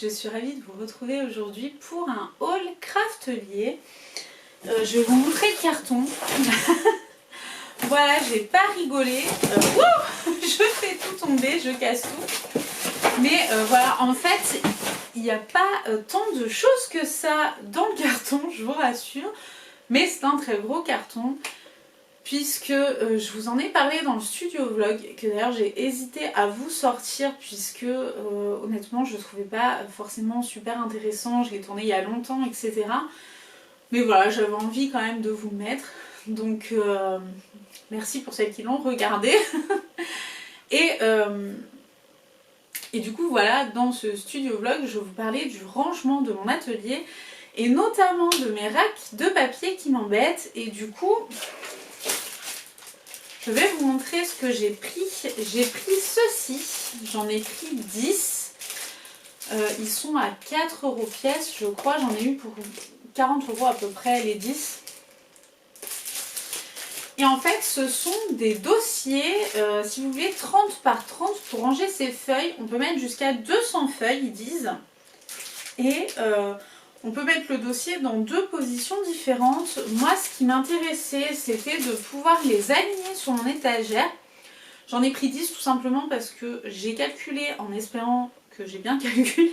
je suis ravie de vous retrouver aujourd'hui pour un haul craftelier. Je vais vous montrer le carton. Voilà, j'ai pas rigolé. Je fais tout tomber, je casse tout. Mais voilà, en fait, il n'y a pas tant de choses que ça dans le carton, je vous rassure. Mais c'est un très gros carton. Puisque je vous en ai parlé dans le studio vlog, que d'ailleurs j'ai hésité à vous sortir puisque honnêtement je ne trouvais pas forcément super intéressant, je l'ai tourné il y a longtemps, etc. Mais voilà, j'avais envie quand même de vous le mettre, donc merci pour celles qui l'ont regardé. et du coup voilà, dans ce studio vlog, je vais vous parler du rangement de mon atelier et notamment de mes racks de papier qui m'embêtent. Et du coup, je vais vous montrer ce que j'ai pris. J'ai pris ceci, j'en ai pris 10. Ils sont à 4 € pièce, je crois. J'en ai eu pour 40 € à peu près, les 10. Et en fait, ce sont des dossiers, si vous voulez, 30 par 30 pour ranger ces feuilles. On peut mettre jusqu'à 200 feuilles, ils disent. Et on peut mettre le dossier dans 2 positions différentes. Moi, ce qui m'intéressait, c'était de pouvoir les aligner sur mon étagère. J'en ai pris 10 tout simplement parce que j'ai calculé, en espérant que j'ai bien calculé,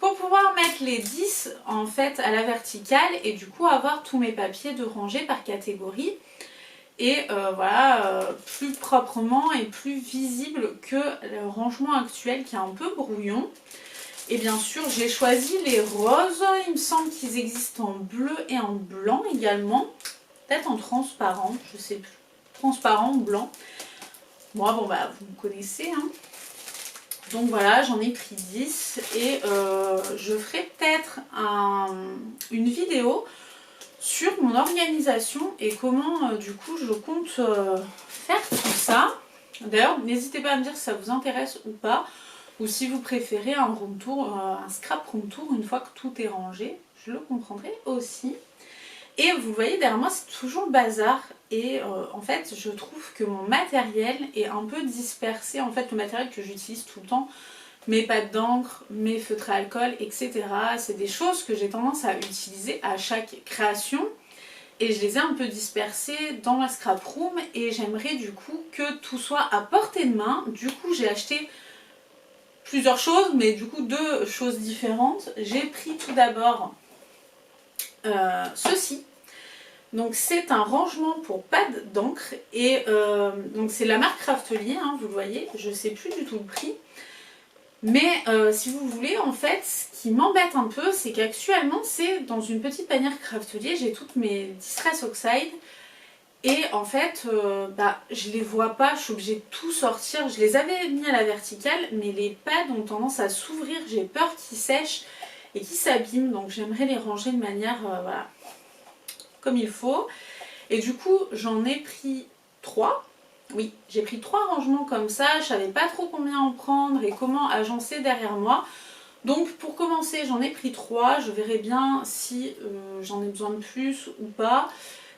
pour pouvoir mettre les 10 en fait à la verticale et du coup avoir tous mes papiers de rangée par catégorie. Et voilà, plus proprement et plus visible que le rangement actuel qui est un peu brouillon. Et bien sûr, j'ai choisi les roses. Il me semble qu'ils existent en bleu et en blanc également. Peut-être en transparent, je sais plus. Transparent ou blanc. Moi, bon bah, vous me connaissez. Hein. Donc voilà, j'en ai pris 10. Et je ferai peut-être une vidéo sur mon organisation et comment du coup je compte faire tout ça. D'ailleurs, n'hésitez pas à me dire si ça vous intéresse ou pas. Ou si vous préférez un room tour, un scrap room tour une fois que tout est rangé, je le comprendrai aussi. Et vous voyez derrière moi c'est toujours le bazar et en fait je trouve que mon matériel est un peu dispersé. En fait le matériel que j'utilise tout le temps, mes pâtes d'encre, mes feutres à alcool, etc. C'est des choses que j'ai tendance à utiliser à chaque création. Et je les ai un peu dispersées dans la scrap room et j'aimerais du coup que tout soit à portée de main. Du coup j'ai acheté plusieurs choses, mais du coup 2 choses différentes. J'ai pris tout d'abord ceci. Donc c'est un rangement pour pâte d'encre et donc c'est la marque Craftelier, hein, vous le voyez, je sais plus du tout le prix. Mais si vous voulez, en fait, ce qui m'embête un peu, c'est qu'actuellement c'est dans une petite panière Craftelier, j'ai toutes mes Distress Oxide. Et en fait, je les vois pas, je suis obligée de tout sortir. Je les avais mis à la verticale, mais les pads ont tendance à s'ouvrir. J'ai peur qu'ils sèchent et qu'ils s'abîment. Donc j'aimerais les ranger de manière voilà, comme il faut. Et du coup, j'en ai pris 3. Oui, j'ai pris 3 rangements comme ça. Je savais pas trop combien en prendre et comment agencer derrière moi. Donc pour commencer, j'en ai pris 3. Je verrai bien si j'en ai besoin de plus ou pas.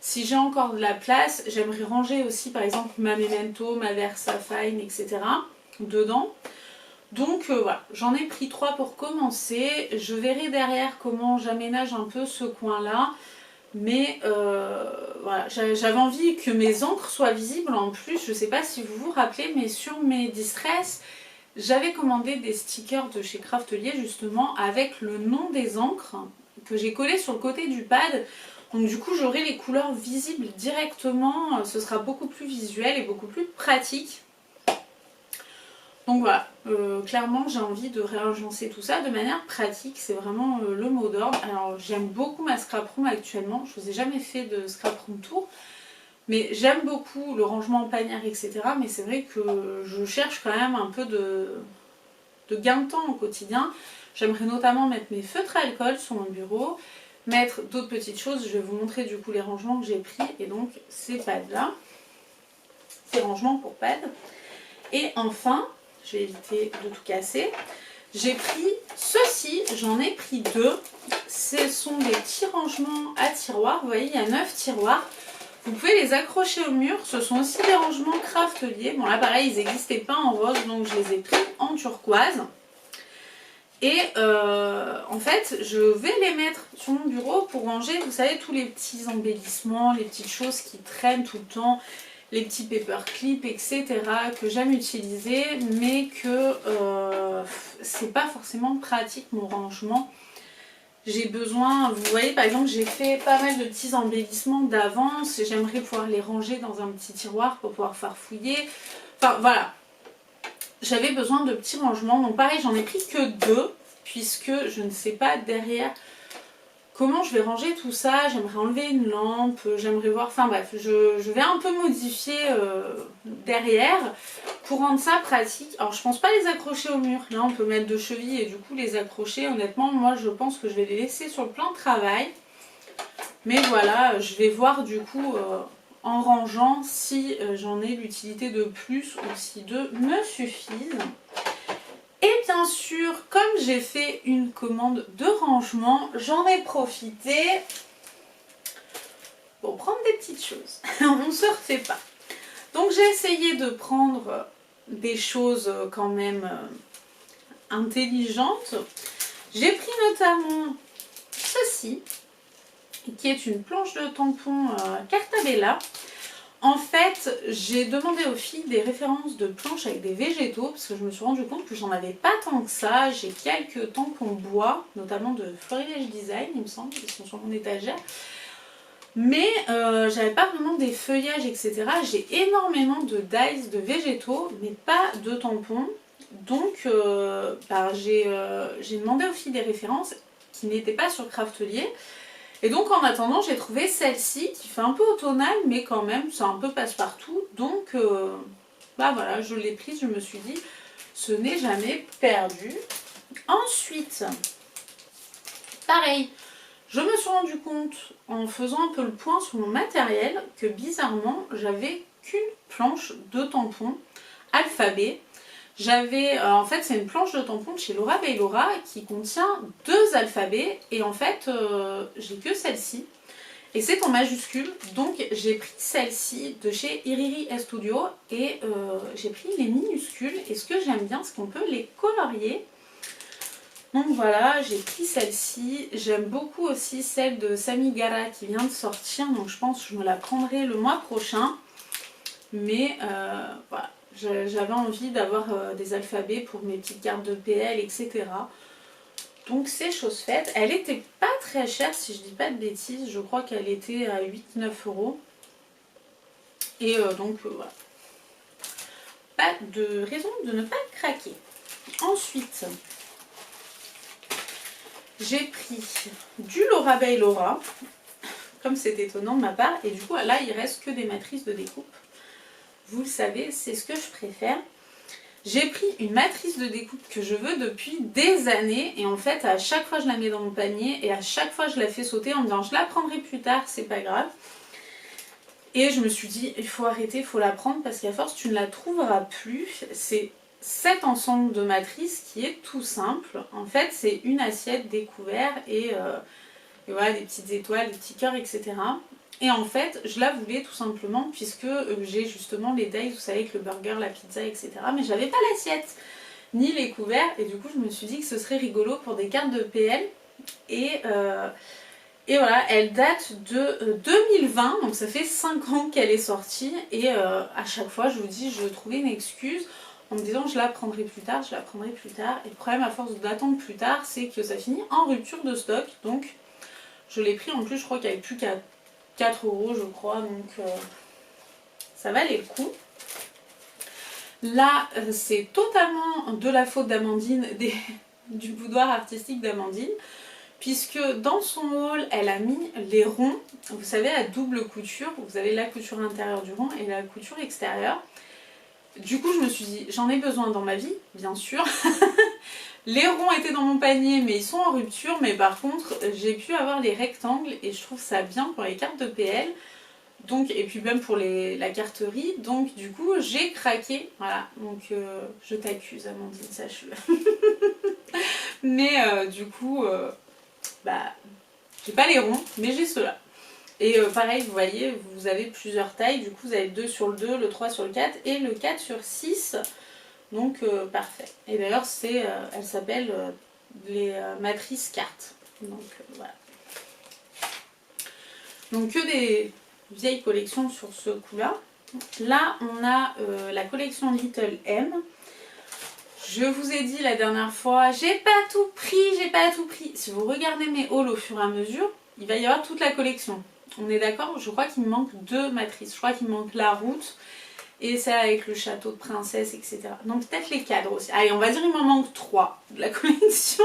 Si j'ai encore de la place, j'aimerais ranger aussi par exemple ma Memento, ma Versafine, etc. dedans. Donc voilà, j'en ai pris 3 pour commencer. Je verrai derrière comment j'aménage un peu ce coin-là. Mais voilà, j'avais envie que mes encres soient visibles en plus. Je ne sais pas si vous vous rappelez, mais sur mes Distress, j'avais commandé des stickers de chez Craftelier justement avec le nom des encres que j'ai collé sur le côté du pad. Donc du coup j'aurai les couleurs visibles directement, ce sera beaucoup plus visuel et beaucoup plus pratique. Donc voilà, clairement j'ai envie de réagencer tout ça de manière pratique, c'est vraiment le mot d'ordre. Alors j'aime beaucoup ma scrap room actuellement, je ne vous ai jamais fait de scrap room tour. Mais j'aime beaucoup le rangement en panière, etc. Mais c'est vrai que je cherche quand même un peu de gain de temps au quotidien. J'aimerais notamment mettre mes feutres à alcool sur mon bureau. Mettre d'autres petites choses, je vais vous montrer du coup les rangements que j'ai pris et donc ces pads là, ces rangements pour pads. Et enfin, je vais éviter de tout casser, j'ai pris ceci, j'en ai pris 2, ce sont des petits rangements à tiroirs, vous voyez il y a 9 tiroirs, vous pouvez les accrocher au mur, ce sont aussi des rangements Craftelier, bon là pareil ils n'existaient pas en rose donc je les ai pris en turquoise. Et en fait, je vais les mettre sur mon bureau pour ranger, vous savez, tous les petits embellissements, les petites choses qui traînent tout le temps, les petits paperclips, etc. que j'aime utiliser, mais que c'est pas forcément pratique mon rangement. J'ai besoin, vous voyez par exemple, j'ai fait pas mal de petits embellissements d'avance et j'aimerais pouvoir les ranger dans un petit tiroir pour pouvoir farfouiller. Enfin voilà. J'avais besoin de petits rangements, donc pareil j'en ai pris que 2 puisque je ne sais pas derrière comment je vais ranger tout ça. J'aimerais enlever une lampe, j'aimerais voir, enfin bref, je vais un peu modifier derrière pour rendre ça pratique. Alors je pense pas les accrocher au mur, là on peut mettre 2 chevilles et du coup les accrocher. Honnêtement moi je pense que je vais les laisser sur le plan de travail, mais voilà, je vais voir du coup en rangeant si j'en ai l'utilité de plus ou si 2 me suffisent. Et bien sûr, comme j'ai fait une commande de rangement, j'en ai profité pour prendre des petites choses. On ne se refait pas. Donc j'ai essayé de prendre des choses quand même intelligentes. J'ai pris notamment ceci, qui est une planche de tampon Cartabella. En fait, j'ai demandé aux filles des références de planches avec des végétaux parce que je me suis rendu compte que j'en avais pas tant que ça. J'ai quelques tampons bois, notamment de Florilège Design, il me semble, ils sont sur mon étagère. Mais j'avais pas vraiment des feuillages, etc. J'ai énormément de dies de végétaux, mais pas de tampons. Donc j'ai demandé aux filles des références qui n'étaient pas sur Craftelier. Et donc en attendant j'ai trouvé celle-ci qui fait un peu automnale mais quand même c'est un peu passe-partout. Donc bah voilà, je l'ai prise, je me suis dit ce n'est jamais perdu. Ensuite, pareil, je me suis rendu compte en faisant un peu le point sur mon matériel que bizarrement j'avais qu'une planche de tampons alphabet. J'avais, en fait c'est une planche de tampons de chez Laura Baylora qui contient 2 alphabets et en fait j'ai que celle-ci et c'est en majuscule, donc j'ai pris celle-ci de chez Iriri Studio et j'ai pris les minuscules et ce que j'aime bien c'est qu'on peut les colorier. Donc voilà, j'ai pris celle-ci, j'aime beaucoup aussi celle de Samigara qui vient de sortir, donc je pense que je me la prendrai le mois prochain, mais voilà. J'avais envie d'avoir des alphabets pour mes petites cartes de PL, etc. Donc c'est chose faite. Elle était pas très chère si je dis pas de bêtises. Je crois qu'elle était à 8-9 euros. Et donc voilà. Pas de raison de ne pas craquer. Ensuite, j'ai pris du Laura Baylora. Comme c'est étonnant de ma part. Et du coup là il reste que des matrices de découpe. Vous le savez, c'est ce que je préfère. J'ai pris une matrice de découpe que je veux depuis des années et en fait à chaque fois je la mets dans mon panier et à chaque fois je la fais sauter en me disant je la prendrai plus tard, c'est pas grave. Et je me suis dit il faut arrêter, il faut la prendre parce qu'à force tu ne la trouveras plus. C'est cet ensemble de matrices qui est tout simple. En fait c'est une assiette, des couverts et voilà, des petites étoiles, des petits cœurs, etc. Et en fait, je la voulais tout simplement puisque j'ai justement les dies, vous savez, avec le burger, la pizza, etc. Mais j'avais pas l'assiette, ni les couverts. Et du coup, je me suis dit que ce serait rigolo pour des cartes de PL. Et voilà, elle date de 2020, donc ça fait 5 ans qu'elle est sortie. Et à chaque fois, je vous dis, je trouvais une excuse en me disant je la prendrai plus tard, je la prendrai plus tard. Et le problème, à force d'attendre plus tard, c'est que ça finit en rupture de stock. Donc, je l'ai pris en plus, je crois qu'il n'y avait plus qu'à 4 euros je crois, donc ça valait le coup. Là c'est totalement de la faute d'Amandine, du boudoir artistique d'Amandine, puisque dans son haul elle a mis les ronds, vous savez à double couture, vous avez la couture intérieure du rond et la couture extérieure. Du coup je me suis dit j'en ai besoin dans ma vie, bien sûr. Les ronds étaient dans mon panier mais ils sont en rupture, mais par contre j'ai pu avoir les rectangles et je trouve ça bien pour les cartes de PL. Donc, et puis même pour la carterie, donc du coup j'ai craqué, voilà, donc je t'accuse Amandine, sache-le. Mais du coup, bah, j'ai pas les ronds, mais j'ai ceux-là. Et pareil, vous voyez, vous avez plusieurs tailles, du coup vous avez le 2 sur le 2, le 3 sur le 4 et le 4 sur 6. Donc parfait. Et d'ailleurs elle s'appelle les matrices cartes. Donc voilà. Donc que des vieilles collections sur ce coup-là. Là, on a la collection Little M. Je vous ai dit la dernière fois, j'ai pas tout pris, j'ai pas tout pris. Si vous regardez mes hauls au fur et à mesure, il va y avoir toute la collection. On est d'accord? Je crois qu'il me manque 2 matrices. Je crois qu'il me manque la route et celle avec le château de princesse, etc. Donc peut-être les cadres aussi. Allez, on va dire qu'il m'en manque 3 de la collection.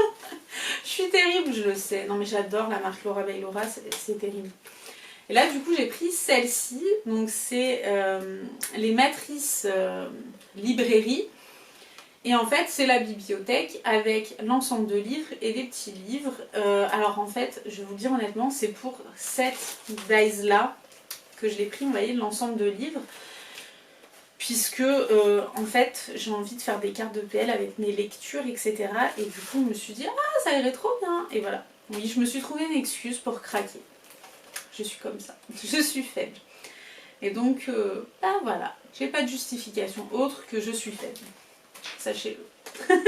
Je suis terrible, je le sais. Non mais j'adore la marque Laura by Laura, c'est terrible. Et là, du coup, j'ai pris celle-ci. Donc, c'est les matrices librairie. Et en fait, c'est la bibliothèque avec l'ensemble de livres et des petits livres. Alors, en fait, je vais vous dire honnêtement, c'est pour cette dies-là que je l'ai pris, vous voyez, l'ensemble de livres. Puisque, en fait, j'ai envie de faire des cartes de PL avec mes lectures, etc. Et du coup, je me suis dit, ah, ça irait trop bien. Et voilà. Oui, je me suis trouvé une excuse pour craquer. Je suis comme ça, je suis faible. Et donc, bah voilà, j'ai pas de justification autre que je suis faible. Sachez-le.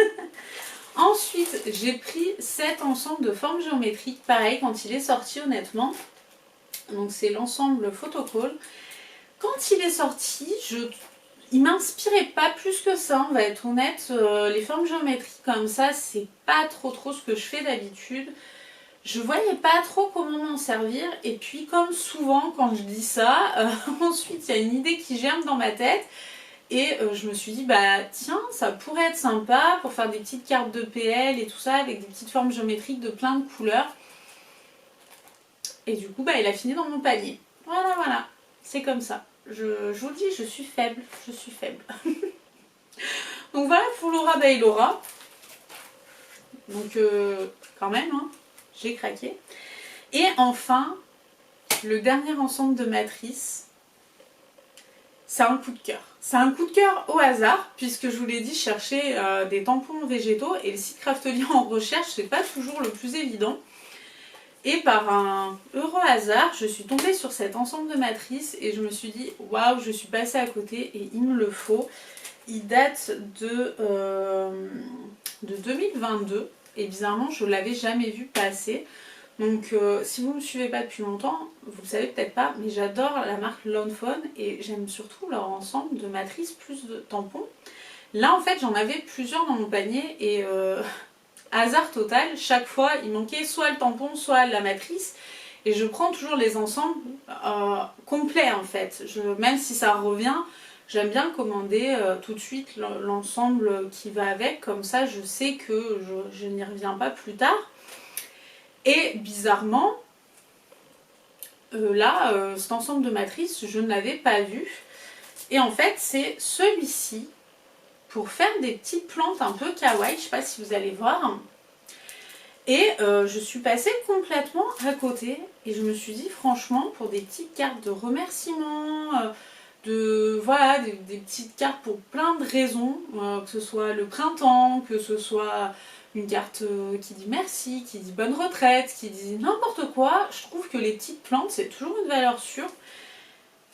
Ensuite, j'ai pris cet ensemble de formes géométriques, pareil, quand il est sorti honnêtement. Donc c'est l'ensemble Photocall. Quand il est sorti, il m'inspirait pas plus que ça, on va être honnête. Les formes géométriques comme ça, c'est pas trop ce que je fais d'habitude. Je voyais pas trop comment m'en servir et puis comme souvent quand je dis ça, ensuite il y a une idée qui germe dans ma tête et je me suis dit bah tiens ça pourrait être sympa pour faire des petites cartes de PL et tout ça avec des petites formes géométriques de plein de couleurs. Et du coup bah il a fini dans mon panier. Voilà, c'est comme ça. Je vous le dis, je suis faible. Donc voilà pour Laura by Laura. Donc quand même hein. J'ai craqué. Et enfin, le dernier ensemble de matrices, c'est un coup de cœur. C'est un coup de cœur au hasard, puisque je vous l'ai dit, chercher des tampons végétaux et le site Craftelier en recherche, c'est pas toujours le plus évident. Et par un heureux hasard, je suis tombée sur cet ensemble de matrices et je me suis dit, waouh, je suis passée à côté et il me le faut. Il date de 2022. Et bizarrement, je ne l'avais jamais vu passer. Donc, si vous ne me suivez pas depuis longtemps, vous ne savez peut-être pas, mais j'adore la marque Lawnfawn et j'aime surtout leur ensemble de matrices plus de tampons. Là, en fait, j'en avais plusieurs dans mon panier et hasard total, chaque fois, il manquait soit le tampon, soit la matrice. Et je prends toujours les ensembles complets, en fait. Même si ça revient, j'aime bien commander tout de suite l'ensemble qui va avec, comme ça je sais que je n'y reviens pas plus tard. Et bizarrement, là, cet ensemble de matrices, je ne l'avais pas vu. Et en fait, c'est celui-ci pour faire des petites plantes un peu kawaii, je ne sais pas si vous allez voir. Et je suis passée complètement à côté et je me suis dit franchement pour des petites cartes de remerciements, voilà, des petites cartes pour plein de raisons, que ce soit le printemps, que ce soit une carte qui dit merci, qui dit bonne retraite, qui dit n'importe quoi, je trouve que les petites plantes c'est toujours une valeur sûre.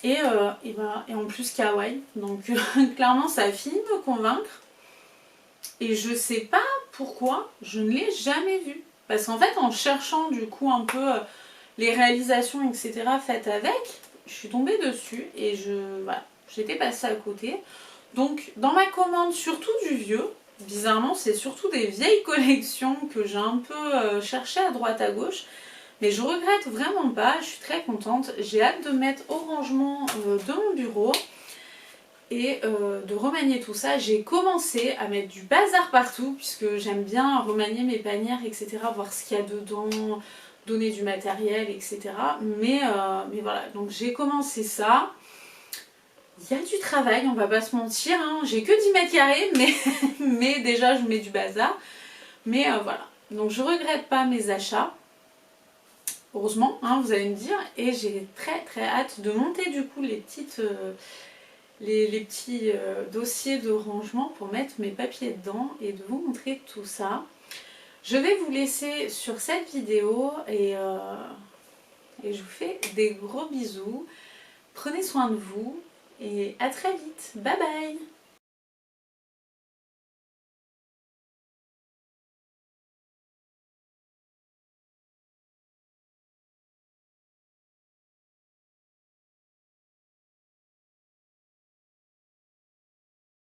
Et en plus kawaii, donc clairement ça a fini de me convaincre. Et je sais pas pourquoi je ne l'ai jamais vu. Parce qu'en fait, en cherchant du coup un peu les réalisations, etc. faites avec, je suis tombée dessus et voilà, j'étais passée à côté. Donc, dans ma commande, surtout du vieux, bizarrement, c'est surtout des vieilles collections que j'ai un peu cherché à droite à gauche. Mais je regrette vraiment pas, je suis très contente. J'ai hâte de mettre au rangement de mon bureau. Et de remanier tout ça, j'ai commencé à mettre du bazar partout puisque j'aime bien remanier mes panières, etc. Voir ce qu'il y a dedans, donner du matériel, etc. Mais voilà, donc j'ai commencé ça. Il y a du travail, on va pas se mentir, hein. J'ai que 10 mètres carrés, mais déjà je mets du bazar. Mais voilà, donc je regrette pas mes achats. Heureusement, hein, vous allez me dire. Et j'ai très hâte de monter du coup les petites... les petits dossiers de rangement pour mettre mes papiers dedans et de vous montrer tout ça. Je vais vous laisser sur cette vidéo et je vous fais des gros bisous. Prenez soin de vous et à très vite. Bye bye!